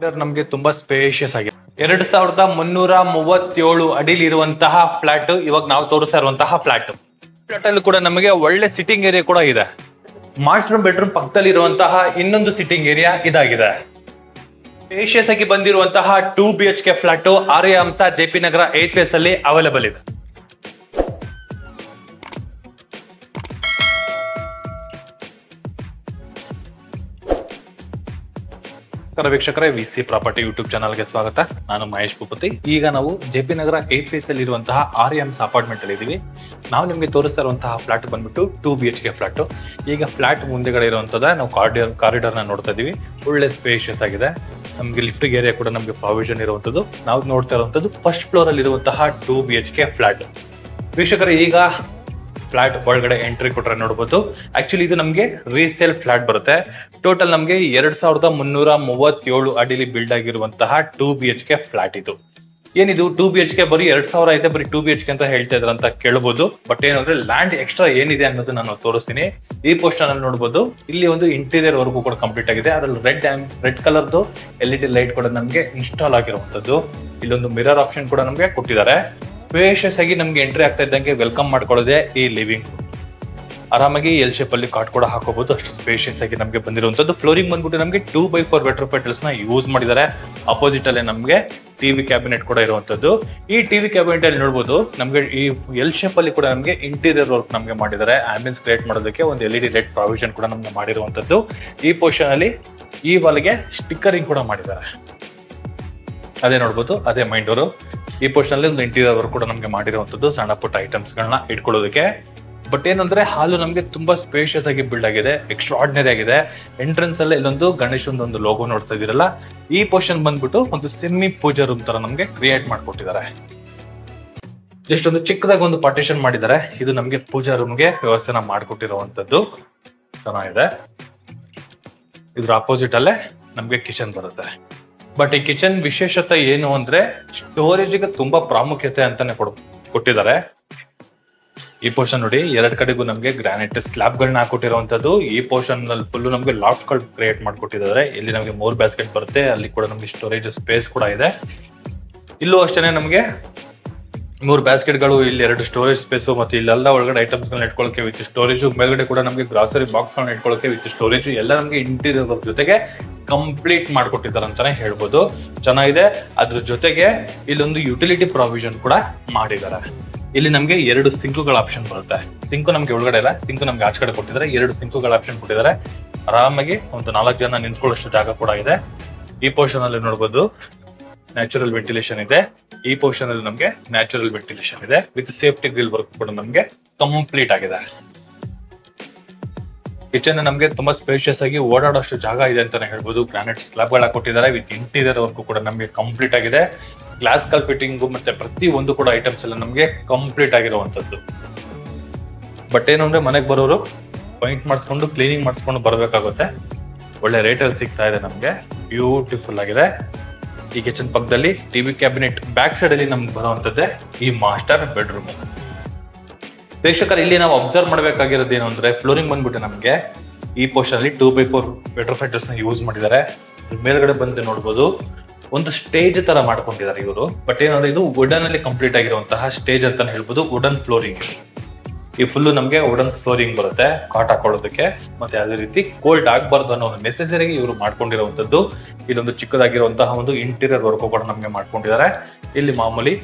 ನಮಗೆ ತುಂಬಾ ಸ್ಪೇಷಿಯಸ್ ಆಗಿದೆ. 2337 ಅಡಿಲಿ ಇರುವಂತಹ ಫ್ಲಾಟ್ ಇವಾಗ ನಾವು ತೋರಿಸ್ತಾ ಇರುವಂತಹ ಫ್ಲಾಟ್ ಅಲ್ಲಿ ಕೂಡ ನಮಗೆ ಒಳ್ಳೆ ಸಿಟ್ಟಿಂಗ್ ಏರಿಯಾ ಕೂಡ ಇದೆ. ಮಾಸ್ಟರ್ ಬೆಡ್ರೂಮ್ ಪಕ್ಕದಲ್ಲಿ ಇರುವಂತಹ ಇನ್ನೊಂದು ಸಿಟ್ಟಿಂಗ್ ಏರಿಯಾ ಇದಾಗಿದೆ. ಸ್ಪೇಷಿಯಸ್ ಆಗಿ ಬಂದಿರುವಂತಹ 2 BHK ಫ್ಲಾಟ್ ಆರ್ಯಾಂಸ JP ನಗರ 8th ಫೇಸ್ ಅಲ್ಲಿ ಅವೈಲೇಬಲ್ ಇದೆ. ವೀಕ್ಷಕರೇ, VC ಪ್ರಾಪರ್ಟಿ ಯೂಟ್ಯೂಬ್ ಚಾನಲ್ಗೆ ಸ್ವಾಗತ. ನಾನು ಮಹೇಶ್ ಭೂಪತಿ. ಈಗ ನಾವು JP ನಗರ 8th ಫೇಸ್ ಅಲ್ಲಿ ಇರುವಂತಹ ಆರ್ಯಾಂಸ್ ಅಪಾರ್ಟ್ಮೆಂಟ್ ಅಲ್ಲಿ ಇದೀವಿ. ನಾವು ನಿಮಗೆ ತೋರಿಸ್ತಾ ಇರುವಂತಹ ಫ್ಲಾಟ್ ಬಂದ್ಬಿಟ್ಟು 2 BHK ಫ್ಲಾಟ್. ಈಗ ಫ್ಲಾಟ್ ಮುಂದೆಗಡೆ ಇರುವಂತದ ನಾವು ಕಾರಿಡಾರ್ ನ ನೋಡ್ತಾ ಇದೀವಿ. ಒಳ್ಳೆ ಸ್ಪೇಷಿಯಸ್ ಆಗಿದೆ. ನಮ್ಗೆ ಲಿಫ್ಟಿಂಗ್ ಏರಿಯಾ ಕೂಡ ನಮ್ಗೆ ಪ್ರಾವಿಷನ್ ಇರುವಂತದ್ದು. ನಾವು ನೋಡ್ತಾ ಇರುವಂತದ್ದು ಫಸ್ಟ್ ಫ್ಲೋರ್ ಅಲ್ಲಿ ಇರುವಂತಹ 2 BHK ಫ್ಲಾಟ್. ವೀಕ್ಷಕರೇ, ಈಗ ಫ್ಲಾಟ್ ಒಳಗಡೆ ಎಂಟ್ರಿ ಕೊಟ್ರೆ ನೋಡಬಹುದು. ಆಕ್ಚುಲಿ ಇದು ನಮಗೆ ರೀಸೇಲ್ ಫ್ಲಾಟ್ ಬರುತ್ತೆ. ಟೋಟಲ್ ನಮಗೆ 2337 ಅಡಿಲಿ ಬಿಲ್ಡ್ ಆಗಿರುವಂತಹ 2 BHK ಫ್ಲಾಟ್ ಇದು. ಏನಿದು 2 BHK ಬರೀ 2000 ಐತೆ, ಬರೀ 2 BHK ಅಂತ ಹೇಳ್ತಾ ಇದ್ರ ಅಂತ ಕೇಳಬಹುದು. ಬಟ್ ಏನಂದ್ರೆ ಲ್ಯಾಂಡ್ ಎಕ್ಸ್ಟ್ರಾ ಏನಿದೆ ಅನ್ನೋದು ನಾನು ತೋರಿಸ್ತೀನಿ. ಈ ಪೋಸ್ಟರ್ ಅಲ್ಲಿ ನೋಡಬಹುದು. ಇಲ್ಲಿ ಒಂದು ಇಂಟೀರಿಯರ್ ವರ್ಗೂ ಕೂಡ ಕಂಪ್ಲೀಟ್ ಆಗಿದೆ. ಅದ್ರಲ್ಲಿ ರೆಡ್ ಕಲರ್ದು LED ಲೈಟ್ ಕೂಡ ನಮಗೆ ಇನ್ಸ್ಟಾಲ್ ಆಗಿರುವಂತದ್ದು. ಇಲ್ಲೊಂದು ಮಿರರ್ ಆಪ್ಷನ್ ಕೂಡ ನಮಗೆ ಕೊಟ್ಟಿದ್ದಾರೆ. ಸ್ಪೇಷಿಯಸ್ ಆಗಿ ನಮ್ಗೆ ಎಂಟ್ರಿ ಆಗ್ತಾ ಇದ್ದಂಗೆ ವೆಲ್ಕಮ್ ಮಾಡ್ಕೊಳ್ಳೋದೆ ಈ ಲಿವಿಂಗ್. ಆರಾಮಾಗಿ ಎಲ್ ಶೇಪ್ ಅಲ್ಲಿ ಕಾಟ್ ಕೂಡ ಹಾಕೋಬಹುದು. ಅಷ್ಟು ಸ್ಪೇಷಿಯಸ್ ಆಗಿ ನಮಗೆ ಬಂದಿರುವಂತದ್ದು. ಫ್ಲೋರಿಂಗ್ ಬಂದ್ಬಿಟ್ಟು ನಮಗೆ 2x4 ವೆಟ್ರೋಫೈಟಲ್ಸ್ ನ ಯೂಸ್ ಮಾಡಿದ್ದಾರೆ. ಅಪೋಸಿಟ್ ಅಲ್ಲೇ ನಮಗೆ ಟಿವಿ ಕ್ಯಾಬಿನೆಟ್ ಕೂಡ ಇರುವಂತದ್ದು. ಈ ಟಿವಿ ಕ್ಯಾಬಿನೆಟ್ ಅಲ್ಲಿ ನೋಡಬಹುದು ನಮಗೆ ಈ ಎಲ್ ಶೇಪ್ ಅಲ್ಲಿ ಕೂಡ ನಮಗೆ ಇಂಟೀರಿಯರ್ ವರ್ಕ್ ನಮಗೆ ಮಾಡಿದ್ದಾರೆ. ಆಂಬಿಯನ್ಸ್ ಕ್ರಿಯೇಟ್ ಮಾಡೋದಕ್ಕೆ ಒಂದು LED ಲೈಟ್ ಪ್ರಾವಿಷನ್ ಕೂಡ ನಮ್ಗೆ ಮಾಡಿರುವಂತದ್ದು. ಈ ಪೋರ್ಷನ್ ಅಲ್ಲಿ ಈ ವಾಲ್ಗೆ ಸ್ಟಿಕ್ಕರಿಂಗ್ ಕೂಡ ಮಾಡಿದ್ದಾರೆ. ಅದೇ ನೋಡ್ಬೋದು, ಅದೇ ಮೈನ್ ಡೋರು. ಈ ಪೋರ್ಷನ್ ಅಲ್ಲಿ ಒಂದು ಇಂಟೀರಿಯರ್ ವರ್ಕ್ ಕೂಡ ನಮಗೆ ಮಾಡಿರುವಂತದ್ದು, ಸಣ್ಣ ಪುಟ್ಟ ಐಟಮ್ಸ್ ಗಳನ್ನ ಇಟ್ಕೊಳ್ಳೋದಕ್ಕೆ. ಬಟ್ ಏನಂದ್ರೆ ಹಾಲು ನಮಗೆ ತುಂಬಾ ಸ್ಪೇಷಿಯಸ್ ಆಗಿ ಬಿಲ್ಡ್ ಆಗಿದೆ, ಎಕ್ಸ್ಟ್ರಾ ಆರ್ಡಿನರಿ ಆಗಿದೆ. ಎಂಟ್ರೆನ್ಸ್ ಅಲ್ಲಿ ಇಲ್ಲೊಂದು ಗಣೇಶನ್ ಒಂದು ಲೋಗೋ ನೋಡ್ತಾ ಇದೀರಲ್ಲ, ಈ ಪೋರ್ಷನ್ ಬಂದ್ಬಿಟ್ಟು ಒಂದು ಸೆಮಿ ಪೂಜಾ ರೂಮ್ ತರ ನಮಗೆ ಕ್ರಿಯೇಟ್ ಮಾಡ್ಕೊಟ್ಟಿದ್ದಾರೆ. ಜಸ್ಟ್ ಒಂದು ಚಿಕ್ಕದಾಗಿ ಒಂದು ಪಾರ್ಟಿಷನ್ ಮಾಡಿದ್ದಾರೆ. ಇದು ನಮಗೆ ಪೂಜಾ ರೂಮ್ಗೆ ವ್ಯವಸ್ಥೆನ ಮಾಡ್ಕೊಟ್ಟಿರುವಂತದ್ದು. ಚೆನ್ನಾಗಿದೆ. ಇದ್ರ ಅಪೋಸಿಟ್ ಅಲ್ಲೇ ನಮ್ಗೆ ಕಿಚನ್ ಬರುತ್ತೆ. ಬಟ್ ಈ ಕಿಚನ್ ವಿಶೇಷತೆ ಏನು ಅಂದ್ರೆ ಸ್ಟೋರೇಜ್ಗೆ ತುಂಬಾ ಪ್ರಾಮುಖ್ಯತೆ ಅಂತಾನೆ ಕೊಟ್ಟಿದ್ದಾರೆ. ಈ ಪೋರ್ಷನ್ ನೋಡಿ, ಎರಡ್ ಕಡೆಗೂ ನಮ್ಗೆ ಗ್ರಾನೈಟ್ ಸ್ಲಾಬ್ ಗಳನ್ನ ಹಾಕೊಟ್ಟಿರುವಂತದ್ದು. ಈ ಪೋರ್ಷನ್ ನಲ್ಲಿ ಫುಲ್ ನಮ್ಗೆ ಲಾಫ್ಟ್ ಗಳು ಕ್ರಿಯೇಟ್ ಮಾಡ್ಕೊಟ್ಟಿದ್ದಾರೆ. ಇಲ್ಲಿ ನಮಗೆ 3 ಬ್ಯಾಸ್ಕೆಟ್ ಬರುತ್ತೆ. ಅಲ್ಲಿ ಕೂಡ ನಮ್ಗೆ ಸ್ಟೋರೇಜ್ ಸ್ಪೇಸ್ ಕೂಡ ಇದೆ. ಇಲ್ಲೂ ಅಷ್ಟೇನೆ ನಮ್ಗೆ 3 ಬ್ಯಾಸ್ಕೆಟ್ ಗಳು, ಇಲ್ಲಿ 2 ಸ್ಟೋರೇಜ್ ಸ್ಪೇಸ್, ಮತ್ತೆ ಇಲ್ಲೆಲ್ಲ ಒಳಗಡೆ ಐಟಮ್ಸ್ ಗಳನ್ನ ಇಟ್ಕೊಳ್ಳೋಕೆ ವಿತ್ ಸ್ಟೋರೇಜ್. ಮೇಲ್ಗಡೆ ಕೂಡ ನಮಗೆ ಗ್ರಾಸರಿ ಬಾಕ್ಸ್ ಗಳನ್ನ ಇಟ್ಕೊಳ್ಳೋಕೆ ವಿತ್ ಸ್ಟೋರೇಜ್. ಎಲ್ಲ ನಮ್ಗೆ ಇಂಟೀರಿಯರ್ ವರ್ಕ್ ಜೊತೆಗೆ ಕಂಪ್ಲೀಟ್ ಮಾಡ್ಕೊಟ್ಟಿದ್ದಾರೆ ಅಂತಾನೆ ಹೇಳ್ಬೋದು. ಚೆನ್ನಾಗಿದೆ. ಅದ್ರ ಜೊತೆಗೆ ಇಲ್ಲೊಂದು ಯುಟಿಲಿಟಿ ಪ್ರಾವಿಷನ್ ಕೂಡ ಮಾಡಿದ್ದಾರೆ. ಇಲ್ಲಿ ನಮ್ಗೆ 2 ಸಿಂಕುಗಳ ಆಪ್ಷನ್ ಬರುತ್ತೆ. ಸಿಂಕು ನಮ್ಗೆ ಒಳಗಡೆ ಇಲ್ಲ, ಸಿಂಕು ನಮ್ಗೆ ಆಚೆ ಕಡೆ ಕೊಟ್ಟಿದ್ದಾರೆ. 2 ಸಿಂಕುಗಳ ಆಪ್ಷನ್ ಕೊಟ್ಟಿದ್ದಾರೆ. ಆರಾಮಾಗಿ ಒಂದು 4 ಜನ ನಿಂತ್ಕೊಳ್ಳೋಷ್ಟು ಜಾಗ ಕೂಡ ಇದೆ. ಈ ಪೋರ್ಷನ್ ಅಲ್ಲಿ ನೋಡಬಹುದು ನ್ಯಾಚುರಲ್ ವೆಂಟಿಲೇಷನ್ ಇದೆ. ಈ ಪೋರ್ಷನ್ ಅಲ್ಲಿ ನಮ್ಗೆ ನ್ಯಾಚುರಲ್ ವೆಂಟಿಲೇಷನ್ ಇದೆ ವಿತ್ ಸೇಫ್ಟಿ ಗ್ರಿಲ್ ವರ್ಕ್ ಕೂಡ ನಮ್ಗೆ ಕಂಪ್ಲೀಟ್ ಆಗಿದೆ. ಕಿಚನ್ ನಮ್ಗೆ ತುಂಬಾ ಸ್ಪೇಷಿಯಸ್ ಆಗಿ ಓಡಾಡೋಷ್ಟು ಜಾಗ ಇದೆ ಅಂತಾನೆ ಹೇಳ್ಬೋದು. ಗ್ರಾನೈಟ್ ಸ್ಲಾಬ್ ಗಳ ಕೊಟ್ಟಿದ್ದಾರೆ ವಿತ್ ಇಂಟೀರಿಯರ್ ವರ್ಕ್ ಕೂಡ ನಮ್ಗೆ ಕಂಪ್ಲೀಟ್ ಆಗಿದೆ. ಗ್ಲಾಸ್ ಕಲ್ ಫಿಟ್ಟಿಂಗ್ ಮತ್ತೆ ಪ್ರತಿ ಒಂದು ಕೂಡ ಐಟಮ್ಸ್ ಎಲ್ಲ ನಮ್ಗೆ ಕಂಪ್ಲೀಟ್ ಆಗಿರುವಂತದ್ದು. ಬಟ್ ಏನು ಅಂದ್ರೆ ಮನೆಗೆ ಬರೋರು ಪೈಂಟ್ ಮಾಡಿಸ್ಕೊಂಡು ಕ್ಲೀನಿಂಗ್ ಮಾಡಿಸ್ಕೊಂಡು ಬರ್ಬೇಕಾಗುತ್ತೆ. ಒಳ್ಳೆ ರೇಟ್ ಅಲ್ಲಿ ಸಿಗ್ತಾ ಇದೆ ನಮ್ಗೆ. ಬ್ಯೂಟಿಫುಲ್ ಆಗಿದೆ. ಈ ಕಿಚನ್ ಪಕ್ಕದಲ್ಲಿ ಟಿವಿ ಕ್ಯಾಬಿನೆಟ್ ಬ್ಯಾಕ್ ಸೈಡ್ ಅಲ್ಲಿ ನಮ್ಗೆ ಬರುವಂತದ್ದೇ ಈ ಮಾಸ್ಟರ್ ಬೆಡ್ರೂಮ್. ಪ್ರೇಕ್ಷಕರು, ಇಲ್ಲಿ ನಾವು ಅಬ್ಸರ್ವ್ ಮಾಡಬೇಕಾಗಿರೋದು ಏನು ಅಂದ್ರೆ ಫ್ಲೋರಿಂಗ್ ಬಂದ್ಬಿಟ್ಟು ನಮ್ಗೆ ಈ ಪೋರ್ಷನ್ ಅಲ್ಲಿ 2x4 ವೆಟ್ರೋಫೈಟರ್ಸ್ ನ ಯೂಸ್ ಮಾಡಿದ್ದಾರೆ. ಮೇಲ್ಗಡೆ ಬಂದು ನೋಡ್ಬೋದು ಒಂದು ಸ್ಟೇಜ್ ತರ ಮಾಡ್ಕೊಂಡಿದ್ದಾರೆ ಇವರು. ಬಟ್ ಏನಂದ್ರೆ ಇದು ವುಡನ್ ಅಲ್ಲಿ ಕಂಪ್ಲೀಟ್ ಆಗಿರುವಂತಹ ಸ್ಟೇಜ್ ಅಂತಾನೆ ಹೇಳ್ಬೋದು. ವುಡನ್ ಫ್ಲೋರಿಂಗ್, ಈ ಫುಲ್ ನಮ್ಗೆ ವುಡನ್ ಫ್ಲೋರಿಂಗ್ ಬರುತ್ತೆ ಕಾಟ್ ಹಾಕೊಳ್ಳೋದಕ್ಕೆ. ಮತ್ತೆ ಯಾವುದೇ ರೀತಿ ಕೋಲ್ಡ್ ಆಗ್ಬಾರ್ದು ಅನ್ನೋ ನೆಸೆಸರಿಗೆ ಇವರು ಮಾಡ್ಕೊಂಡಿರುವಂತದ್ದು. ಇದೊಂದು ಚಿಕ್ಕದಾಗಿರುವಂತಹ ಒಂದು ಇಂಟೀರಿಯರ್ ವರ್ಕ್ ಕೂಡ ನಮ್ಗೆ ಮಾಡ್ಕೊಂಡಿದ್ದಾರೆ. ಇಲ್ಲಿ ಮಾಮೂಲಿ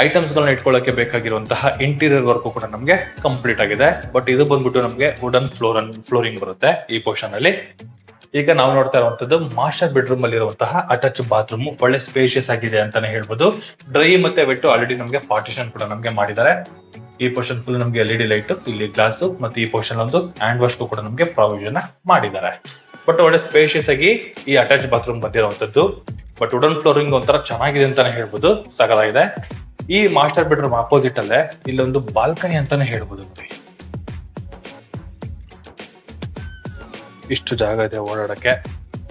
ಐಟಮ್ಸ್ ಗಳನ್ನ ಇಟ್ಕೊಳ್ಳೋಕೆ ಬೇಕಾಗಿರುವಂತಹ ಇಂಟೀರಿಯರ್ ವರ್ಕ್ ಕೂಡ ನಮ್ಗೆ ಕಂಪ್ಲೀಟ್ ಆಗಿದೆ. ಬಟ್ ಇದು ಬಂದ್ಬಿಟ್ಟು ನಮ್ಗೆ ವುಡನ್ ಫ್ಲೋರಿಂಗ್ ಬರುತ್ತೆ ಈ ಪೋರ್ಷನ್ ಅಲ್ಲಿ. ಈಗ ನಾವು ನೋಡ್ತಾ ಇರುವಂತದ್ದು ಮಾಸ್ಟರ್ ಬೆಡ್ರೂಮ್ ಅಲ್ಲಿ ಇರುವಂತಹ ಅಟ್ಯಾಚ್ ಬಾತ್ರೂಮ್. ಒಳ್ಳೆ ಸ್ಪೇಷಿಯಸ್ ಆಗಿದೆ ಅಂತಾನೆ ಹೇಳ್ಬೋದು. ಡ್ರೈ ಮತ್ತೆ ವೆಟ್ ಆಲ್ರೆಡಿ ನಮ್ಗೆ ಪಾರ್ಟಿಷನ್ ಕೂಡ ನಮ್ಗೆ ಮಾಡಿದ್ದಾರೆ. ಈ ಪೋರ್ಷನ್ ಫುಲ್ ನಮ್ಗೆ LED ಲೈಟ್, ಇಲ್ಲಿ ಗ್ಲಾಸ್, ಮತ್ತೆ ಈ ಪೋರ್ಷನ್ ಒಂದು ಹ್ಯಾಂಡ್ ವಾಶ್ ಕೂಡ ನಮ್ಗೆ ಪ್ರಾವಿಷನ್ ಮಾಡಿದ್ದಾರೆ. ಬಟ್ ಒಳ್ಳೆ ಸ್ಪೇಷಿಯಸ್ ಆಗಿ ಈ ಅಟ್ಯಾಚ್ ಬಾತ್ರೂಮ್ ಬಂದಿರುವಂತದ್ದು. ಬಟ್ ವುಡನ್ ಫ್ಲೋರಿಂಗ್ ಒಂಥರ ಚೆನ್ನಾಗಿದೆ ಅಂತಾನೆ ಹೇಳ್ಬೋದು. ಸಗಲಾಗಿದೆ. ಈ ಮಾಸ್ಟರ್ ಬೆಡ್ರೂಮ್ ಅಪೋಸಿಟ್ ಅಲ್ಲೇ ಇಲ್ಲೊಂದು ಬಾಲ್ಕನಿ ಅಂತಾನೆ ಹೇಳ್ಬೋದು. ನೋಡಿ, ಇಷ್ಟು ಜಾಗ ಇದೆ ಓಡಾಡಕ್ಕೆ.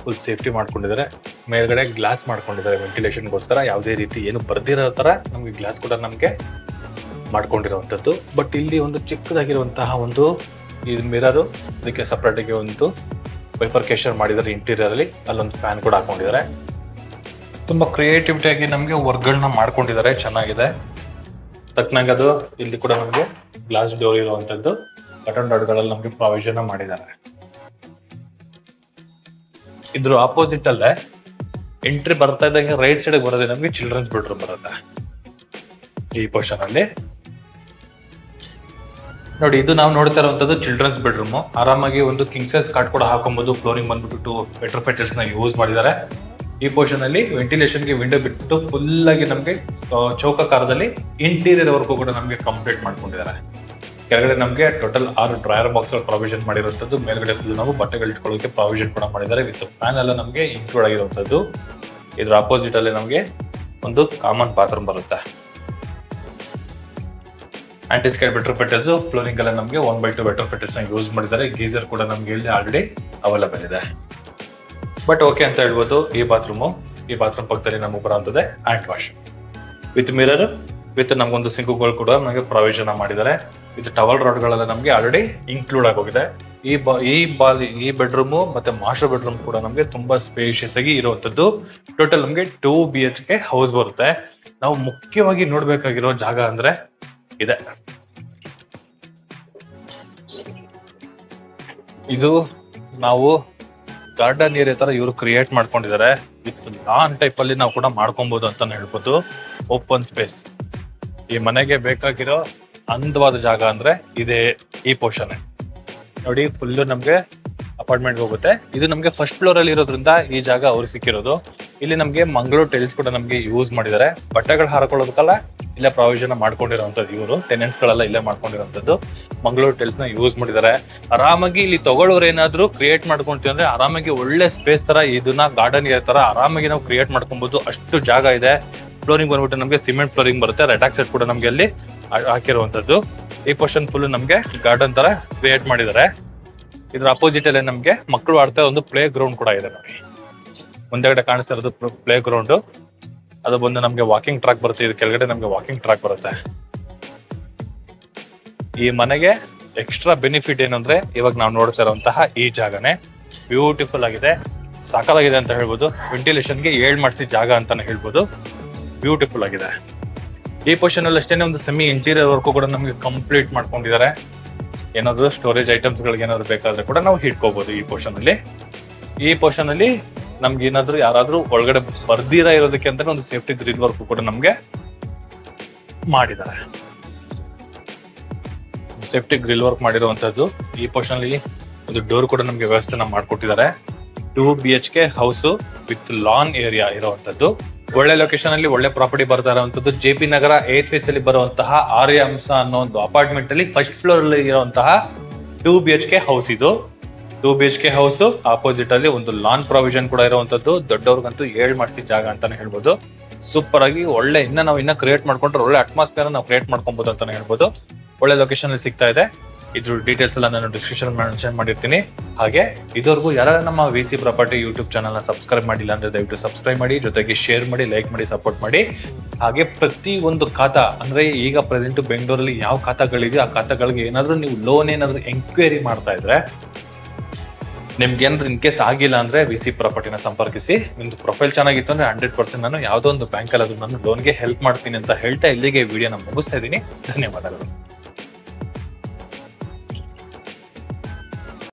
ಫುಲ್ ಸೇಫ್ಟಿ ಮಾಡ್ಕೊಂಡಿದ್ದಾರೆ. ಮೇಲ್ಗಡೆ ಗ್ಲಾಸ್ ಮಾಡ್ಕೊಂಡಿದ್ದಾರೆ ವೆಂಟಿಲೇಷನ್ಗೋಸ್ಕರ. ಯಾವುದೇ ರೀತಿ ಏನು ಬರ್ದಿರೋ ತರ ನಮ್ಗೆ ಗ್ಲಾಸ್ ಕೂಡ ನಮ್ಗೆ ಮಾಡ್ಕೊಂಡಿರುವಂತದ್ದು. ಬಟ್ ಇಲ್ಲಿ ಒಂದು ಚಿಕ್ಕದಾಗಿರುವಂತಹ ಒಂದು ಇದು ಮಿರರ್, ಅದಕ್ಕೆ ಸಪರೇಟ್ ಆಗಿ ಒಂದು ಬೈಫರ್ಕೇಶನ್ ಮಾಡಿದ್ದಾರೆ ಇಂಟೀರಿಯರ್ ಅಲ್ಲಿ. ಅಲ್ಲೊಂದು ಫ್ಯಾನ್ ಕೂಡ ಹಾಕೊಂಡಿದ್ದಾರೆ. ತುಂಬಾ ಕ್ರಿಯೇಟಿವಿಟಿ ಆಗಿ ನಮ್ಗೆ ವರ್ಕ್ಗಳನ್ನ ಮಾಡ್ಕೊಂಡಿದ್ದಾರೆ, ಚೆನ್ನಾಗಿದೆ. ತಕ್ಕನಾಗ ಅದು ಇಲ್ಲಿ ಕೂಡ ನಮ್ಗೆ ಗ್ಲಾಸ್ ಡೋರ್ ಇರುವಂತದ್ದು ಬಟನ್ ಡಾಟ್ಗಳಲ್ಲಿ ನಮ್ಗೆ ಪ್ರಾವಿಷನ್ ಮಾಡಿದ್ದಾರೆ. ಇದ್ರ ಆಪೋಸಿಟ್ ಅಲ್ಲೇ ಎಂಟ್ರಿ ಬರ್ತಾ ಇದ್ದಂಗೆ ರೈಟ್ ಸೈಡ್ ಬರೋದೇ ನಮ್ಗೆ ಚಿಲ್ಡ್ರನ್ಸ್ ಬೆಡ್ರೂಮ್ ಬರುತ್ತೆ. ಈ ಪೋರ್ಷನ್ ಅಲ್ಲಿ ನೋಡಿ, ಇದು ನಾವು ನೋಡ್ತಾ ಇರುವಂತದ್ದು ಚಿಲ್ಡ್ರನ್ಸ್ ಬೆಡ್ರೂಮ್. ಆರಾಮಾಗಿ ಒಂದು ಕಿಂಗ್ ಸೈಜ್ ಕಾಟ್ ಕೂಡ ಹಾಕೊಬಹುದು. ಫ್ಲೋರಿಂಗ್ ಬಂದ್ಬಿಟ್ಟು 2 ವೆಟ್ರೋಫೆಟಲ್ಸ್ ನ ಯೂಸ್ ಮಾಡಿದ್ದಾರೆ. ಈ ಪೋರ್ಷನ್ ಅಲ್ಲಿ ವೆಂಟಿಲೇಷನ್ ಗೆ ವಿಂಡೋ ಬಿಟ್ಬಿಟ್ಟು ಫುಲ್ ಆಗಿ ನಮ್ಗೆ ಚೌಕಾಕಾರದಲ್ಲಿ ಇಂಟೀರಿಯರ್ ವರ್ಗೂ ಕೂಡ ನಮ್ಗೆ ಕಂಪ್ಲೀಟ್ ಮಾಡ್ಕೊಂಡಿದ್ದಾರೆ. ಕೆಳಗಡೆ ನಮ್ಗೆ ಟೋಟಲ್ 6 ಡ್ರಾಯರ್ ಬಾಕ್ಸ್ ಪ್ರಾವಿಷನ್ ಮಾಡಿರುವಂತದ್ದು. ಮೇಲ್ಗಡೆ ಫುಲ್ ನಾವು ಬಟ್ಟೆಗಳು ಇಟ್ಕೊಳ್ಳೋಕೆ ಪ್ರಾವಿಷನ್ ಕೂಡ ಮಾಡಿದ್ದಾರೆ. ವಿತ್ ಫ್ಯಾನ್ ಎಲ್ಲ ನಮ್ಗೆ ಇನ್ಕ್ಲೂಡ್ ಆಗಿರುವಂತದ್ದು. ಇದ್ರ ಅಪೋಸಿಟ್ ಅಲ್ಲಿ ನಮ್ಗೆ ಒಂದು ಕಾಮನ್ ಬಾತ್ರೂಮ್ ಬರುತ್ತೆ. ಆಂಟಿಸ್ಕೈಡ್ ವೆಟ್ರೋಫೆಟಲ್ಸ್, ಫ್ಲೋರಿಂಗ್ ಎಲ್ಲ ನಮ್ಗೆ 1/2 ವೆಟ್ರೋಫೆಟಲ್ಸ್ ನ ಯೂಸ್ ಮಾಡಿದ್ದಾರೆ. ಗೀಸರ್ ಕೂಡ ನಮ್ಗೆ ಇಲ್ಲಿ ಆಲ್ರೆಡಿ ಅವೈಲೇಬಲ್ ಇದೆ. ಬಟ್ ಓಕೆ ಅಂತ ಹೇಳ್ಬೋದು. ಈ ಬಾತ್ರೂಮ್ ಪಕ್ಕದಲ್ಲಿ ನಮಗೆ ಬರುವಂತದ್ದೇ hand wash with mirror, with ನಮ್ಗೊಂದು ಸಿಂಕುಗಳು ಕೂಡ ನಮಗೆ ಪ್ರಾವಿಷನ್ ಮಾಡಿದ್ದಾರೆ. ವಿತ್ ಟವಲ್ ರಾಡ್ಗಳೆಲ್ಲ ನಮ್ಗೆ ಆಲ್ರೆಡಿ ಇನ್ಕ್ಲೂಡ್ ಆಗೋಗಿದೆ. ಈ ಬೆಡ್ರೂಮ್ ಮತ್ತೆ ಮಾಸ್ಟರ್ ಬೆಡ್ರೂಮ್ ಕೂಡ ನಮ್ಗೆ ತುಂಬಾ ಸ್ಪೇಷಿಯಸ್ ಆಗಿ ಇರುವಂತದ್ದು. ಟೋಟಲ್ ನಮ್ಗೆ 2 BHK ಹೌಸ್ ಬರುತ್ತೆ. ನಾವು ಮುಖ್ಯವಾಗಿ ನೋಡ್ಬೇಕಾಗಿರೋ ಜಾಗ ಅಂದ್ರೆ ಇದೆ. ಇದು ನಾವು ಗಾರ್ಡನ್ ಏರಿಯಾ ತರ ಇವರು ಕ್ರಿಯೇಟ್ ಮಾಡ್ಕೊಂಡಿದ್ದಾರೆ. ವಿತ್ ಲಾನ್ ಟೈಪ್ ಅಲ್ಲಿ ನಾವು ಕೂಡ ಮಾಡ್ಕೊಬಹುದು ಅಂತಾನೆ ಹೇಳ್ಬೋದು. Open space. ಈ ಮನೆಗೆ ಬೇಕಾಗಿರೋ ಅಂದವಾದ ಜಾಗ ಅಂದ್ರೆ ಇದೆ ಈ ಪೋರ್ಷನ್. ನೋಡಿ, ಫುಲ್ ನಮ್ಗೆ ಅಪಾರ್ಟ್ಮೆಂಟ್ ಹೋಗುತ್ತೆ. ಇದು ನಮ್ಗೆ ಫಸ್ಟ್ ಫ್ಲೋರ್ ಅಲ್ಲಿ ಇರೋದ್ರಿಂದ ಈ ಜಾಗ ಅವ್ರು ಸಿಕ್ಕಿರೋದು. ಇಲ್ಲಿ ನಮ್ಗೆ ಮಂಗಳೂರು ಟೈಲ್ಸ್ ಕೂಡ ನಮ್ಗೆ ಯೂಸ್ ಮಾಡಿದ್ದಾರೆ. ಬಟ್ಟೆಗಳು ಹಾಕೊಳ್ಳೋದಕ್ಕಲ್ಲ ಇಲ್ಲೇ ಪ್ರಾವಿಷನ್ ಮಾಡ್ಕೊಂಡಿರೋಂಥದ್ದು. ಇವರು ಟೆನೆಂಟ್ಸ್ ಗಳೆಲ್ಲ ಇಲ್ಲೇ ಮಾಡ್ಕೊಂಡಿರೋಂಥದ್ದು. ಮಂಗಳೂರು ಟೈಲ್ಸ್ ನ ಯೂಸ್ ಮಾಡಿದ್ದಾರೆ. ಆರಾಮಾಗಿ ಇಲ್ಲಿ ತಗೊಳ್ಳೋರು ಏನಾದ್ರು ಕ್ರಿಯೇಟ್ ಮಾಡ್ಕೊಂತೀವಿ ಅಂದ್ರೆ ಆರಾಮಾಗಿ ಒಳ್ಳೆ ಸ್ಪೇಸ್ ತರ ಇದನ್ನ ಗಾರ್ಡನ್ ಏರಿಯಾ ತರ ಆರಾಮಾಗಿ ನಾವು ಕ್ರಿಯೇಟ್ ಮಾಡ್ಕೊಬಹುದು. ಅಷ್ಟು ಜಾಗ ಇದೆ. ಫ್ಲೋರಿಂಗ್ ಬಂದ್ಬಿಟ್ಟು ನಮ್ಗೆ ಸಿಮೆಂಟ್ ಫ್ಲೋರಿಂಗ್ ಬರುತ್ತೆ. ರೆಟಾಕ್ ಸೆಟ್ ಕೂಡ ನಮ್ಗೆ ಅಲ್ಲಿ ಹಾಕಿರುವಂತದ್ದು. ಈ ಪೋರ್ಷನ್ ಫುಲ್ ನಮ್ಗೆ ಗಾರ್ಡನ್ ತರ ಕ್ರಿಯೇಟ್ ಮಾಡಿದ್ದಾರೆ. ಇದ್ರ ಅಪೋಸಿಟ್ ಅಲ್ಲಿ ನಮ್ಗೆ ಮಕ್ಕಳು ಆಡ್ತಾ ಒಂದು ಪ್ಲೇ ಗ್ರೌಂಡ್ ಕೂಡ ಇದೆ. ನೋಡಿ, ಮುಂದೆಗಡೆ ಕಾಣಿಸ್ತಾ ಇರೋದು ಪ್ಲೇ ಗ್ರೌಂಡ್. ಅದು ಬಂದು ನಮ್ಗೆ ವಾಕಿಂಗ್ ಟ್ರ್ಯಾಕ್ ಬರುತ್ತೆ. ಇದು ಕೆಳಗಡೆ ನಮ್ಗೆ ವಾಕಿಂಗ್ ಟ್ರ್ಯಾಕ್ ಬರುತ್ತೆ. ಈ ಮನೆಗೆ ಎಕ್ಸ್ಟ್ರಾ ಬೆನಿಫಿಟ್ ಏನಂದ್ರೆ ಇವಾಗ ನಾವು ನೋಡ್ತಾ ಇರುವಂತಹ ಈ ಜಾಗನೇ ಬ್ಯೂಟಿಫುಲ್ ಆಗಿದೆ, ಸಾಕಾಗಿದೆ ಅಂತ ಹೇಳ್ಬೋದು. ವೆಂಟಿಲೇಷನ್ಗೆ 7 ಮಾಡಿಸಿ ಜಾಗ ಅಂತಾನೆ ಹೇಳ್ಬೋದು. ಬ್ಯೂಟಿಫುಲ್ ಆಗಿದೆ. ಈ ಪೋರ್ಷನ್ ಅಲ್ಲಿ ಅಷ್ಟೇನೆ ಒಂದು ಸೆಮಿ ಇಂಟೀರಿಯರ್ ವರ್ಕ್ ಕೂಡ ನಮ್ಗೆ ಕಂಪ್ಲೀಟ್ ಮಾಡ್ಕೊಂಡಿದ್ದಾರೆ. ಏನಾದ್ರು ಸ್ಟೋರೇಜ್ ಐಟಮ್ಸ್ ಗಳಿಗೆ ಏನಾದ್ರು ಬೇಕಾದ್ರೆ ಕೂಡ ನಾವು ಇಟ್ಕೋಬಹುದು. ಈ ಪೋರ್ಷನ್ ಅಲ್ಲಿ ನಮ್ಗೆ ಏನಾದ್ರು ಯಾರಾದ್ರೂ ಒಳಗಡೆ ಬರ್ದಿರ ಇರೋದಕ್ಕೆ ಅಂತ ಒಂದು ಸೇಫ್ಟಿ ಗ್ರಿಲ್ ವರ್ಕ್ ಕೂಡ ನಮ್ಗೆ ಮಾಡಿದ್ದಾರೆ. ಸೇಫ್ಟಿ ಗ್ರಿಲ್ ವರ್ಕ್ ಮಾಡಿರುವಂತದ್ದು. ಈ ಪೋರ್ಷನ್ ಅಲ್ಲಿ ಒಂದು ಡೋರ್ ಕೂಡ ನಮ್ಗೆ ವ್ಯವಸ್ಥೆ ಮಾಡ್ಕೊಟ್ಟಿದ್ದಾರೆ. 2 BHK house with lawn area ಇರುವಂತದ್ದು. ಒಳ್ಳೆ ಲೊಕೇಶನ್ ಅಲ್ಲಿ ಒಳ್ಳೆ ಪ್ರಾಪರ್ಟಿ ಬರ್ತಾ ಇರುವಂತದ್ದು. JP ನಗರ 8th ಫೇಸ್ ಅಲ್ಲಿ ಬರುವಂತಹ ಆರ್ಯಹಂಸ ಅನ್ನೋ ಒಂದು ಅಪಾರ್ಟ್ಮೆಂಟ್ ಅಲ್ಲಿ ಫಸ್ಟ್ ಫ್ಲೋರ್ ಅಲ್ಲಿ ಇರುವಂತಹ 2 BHK ಹೌಸ್. ಇದು 2 BHK ಹೌಸ್. ಆಪೋಸಿಟ್ ಅಲ್ಲಿ ಒಂದು ಲಾನ್ ಪ್ರಾವಿಷನ್ ಕೂಡ ಇರುವಂತದ್ದು. ದೊಡ್ಡವ್ರಿಗಂತೂ 7 ಮಾಡಿಸಿ ಜಾಗ ಅಂತಾನೆ ಹೇಳ್ಬೋದು. ಸೂಪರ್ ಆಗಿ ಒಳ್ಳೆ ಇನ್ನ ಕ್ರಿಯೇಟ್ ಮಾಡ್ಕೊಂಡ್ರೆ ಒಳ್ಳೆ ಅಟ್ಮಾಸ್ಫಿಯರ್ ನಾವು ಕ್ರಿಯೇಟ್ ಮಾಡ್ಕೊಬಹುದು ಅಂತಾನೆ ಹೇಳ್ಬೋದು. ಒಳ್ಳೆ ಲೊಕೇಶನ್ ಅಲ್ಲಿ ಸಿಗ್ತಾ ಇದೆ. ಇದ್ರ ಡೀಟೇಲ್ಸ್ ಎಲ್ಲ ನಾನು ಡಿಸ್ಕ್ರಿಪ್ಷನ್ ಮೆನ್ಷನ್ ಮಾಡಿರ್ತೀನಿ. ಹಾಗೆ ಇದುವರೆಗೂ ಯಾರು ನಮ್ಮ VC ಪ್ರಾಪರ್ಟಿ ಯೂಟ್ಯೂಬ್ ಚಾನಲ್ ನ ಸಬ್ಸ್ಕ್ರೈಬ್ ಮಾಡಿಲ್ಲ ಅಂದ್ರೆ ದಯವಿಟ್ಟು ಸಬ್ಸ್ಕ್ರೈಬ್ ಮಾಡಿ, ಜೊತೆಗೆ ಶೇರ್ ಮಾಡಿ, ಲೈಕ್ ಮಾಡಿ, ಸಪೋರ್ಟ್ ಮಾಡಿ. ಹಾಗೆ ಪ್ರತಿ ಒಂದು ಖಾತಾ ಅಂದ್ರೆ ಈಗ ಪ್ರೆಸೆಂಟ್ ಬೆಂಗಳೂರಲ್ಲಿ ಯಾವ ಖಾತಾಗಳಿದೆ ಆ ಖಾತಾಗಳಿಗೆ ಏನಾದ್ರು ನೀವು ಲೋನ್ ಏನಾದ್ರು ಎಂಕ್ವೈರಿ ಮಾಡ್ತಾ ಇದ್ರೆ, ನಿಮ್ಗೆ ಏನಾದ್ರು ಇನ್ ಕೇಸ್ ಆಗಿಲ್ಲ ಅಂದ್ರೆ VC ಪ್ರಾಪರ್ಟಿನ ಸಂಪರ್ಕಿಸಿ. ನಿಮ್ದು ಪ್ರೊಫೈಲ್ ಚೆನ್ನಾಗಿತ್ತು ಅಂದ್ರೆ 100% ನಾನು ಯಾವ್ದೋ ಒಂದು ಬ್ಯಾಂಕ್ ಅಲ್ಲಿ ನಾನು ಲೋನ್ಗೆ ಹೆಲ್ಪ್ ಮಾಡ್ತೀನಿ ಅಂತ ಹೇಳ್ತಾ ಇಲ್ಲಿಗೆ ವಿಡಿಯೋನ ಮುಗಿಸ್ತಾ ಇದ್ದೀನಿ. ಧನ್ಯವಾದಗಳು.